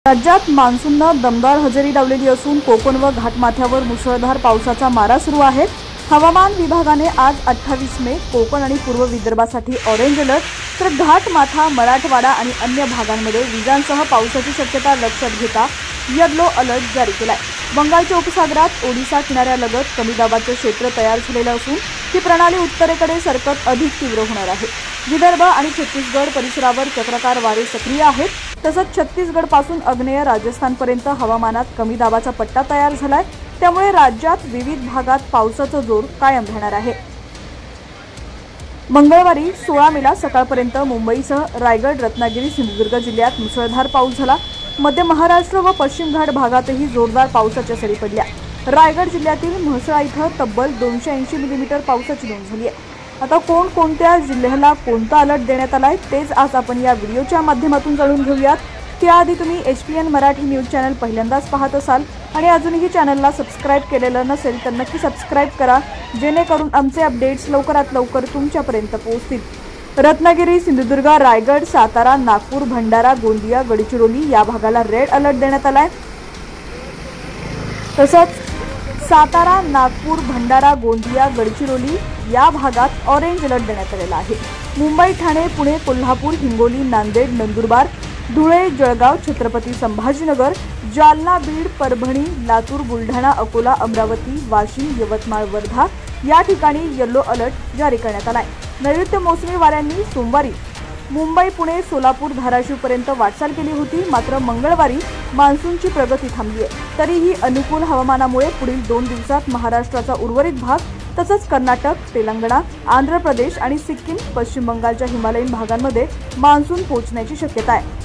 राज्यात मान्सूननं दमदार हजेरी लावलेली असून कोकण व घाटमाथ्यावर मुसळधार पावसाचा मारा सुरू आहे। हवामान विभागाने आज 28 मे कोकण आणि पूर्व विदर्भासाठी ऑरेंज अलर्ट, तर घाटमाथा, मराठवाडा आणि अन्य भागांमध्ये विजांसह पावसाची शक्यता लक्षात घेता येलो अलर्ट जारी केलाय। बंगालच्या उपसागरात ओडिशा किनाऱ्यालगत कमी दाबाचे क्षेत्र तयार झालेले असून ही प्रणाली उत्तरेकडे सरकत अधिक तीव्र होणार आहे। विदर्भ आणि छत्तीसगड परिसरावर चक्राकार वारे सक्रिय आहेत। तसंच छत्तीसगड पासून आग्नेय राजस्थानपर्यंत हवामानात कमी दाबाचा पट्टा तयार झालाय, त्यामुळे राज्यात विविध भागात पावसाचा जोर कायम राहणार आहे। मंगळवारी 16 मेला सकाळपर्यंत मुंबईसह रायगड, रत्नागिरी, सिंधुदुर्ग जिल्ह्यात मुसळधार पाऊस झाला। मध्य महाराष्ट्र व पश्चिम घाट भागातही जोरदार पावसाच्या सरी पडल्या। रायगड जिल्ह्यातील म्हसळा इथं तब्बल 280 मिलीमीटर पावसाची नोंद झाली आहे। आता कोणत्या जिल्ह्याला कोणता अलर्ट देण्यात आलाय तेच आज आपण या व्हिडिओच्या माध्यमातून जाणून घेऊयात। त्याआधी तुम्ही HPN मराठी न्यूज चॅनल पहिल्यांदाच पाहत असाल आणि अजूनही चॅनलला सबस्क्राइब केलेलं नसेल तर नक्की सबस्क्राइब करा, जेणेकरून आमचे अपडेट्स लवकरात लवकर तुमच्यापर्यंत पोहोचतील। रत्नागिरी, सिंधुदुर्ग, रायगड, सातारा, नागपूर, भंडारा, गोंदिया, गडचिरोली या भागाला रेड अलर्ट देण्यात आलाय। तसंच सातारा, नागपूर, भंडारा, गोंदिया, गडचिरोली या भागात ऑरेंज अलर्ट देण्यात आलेला आहे। मुंबई, ठाणे, पुणे, कोल्हापूर, हिंगोली, नांदेड, नंदुरबार, धुळे, जळगाव, छत्रपती संभाजीनगर, जालना, बीड, परभणी, लातूर, बुलढाणा, अकोला, अमरावती, वाशिम, यवतमाळ, वर्धा या ठिकाणी येलो अलर्ट जारी करण्यात आलाय। नैऋत्य मोसमी वाऱ्यांनी सोमवारी मुंबई, पुणे, सोलापूर, धाराशिवपर्यंत वाटचाल केली होती, मात्र मंगळवारी मान्सूनची प्रगती थांबली आहे। तरीही अनुकूल हवामानामुळे पुढील 2 दिवसात महाराष्ट्राचा उर्वरित भाग तसंच कर्नाटक, तेलंगणा, आंध्र प्रदेश आणि सिक्कीम, पश्चिम बंगालच्या हिमालयीन भागांमध्ये मान्सून पोहोचण्याची शक्यता आहे।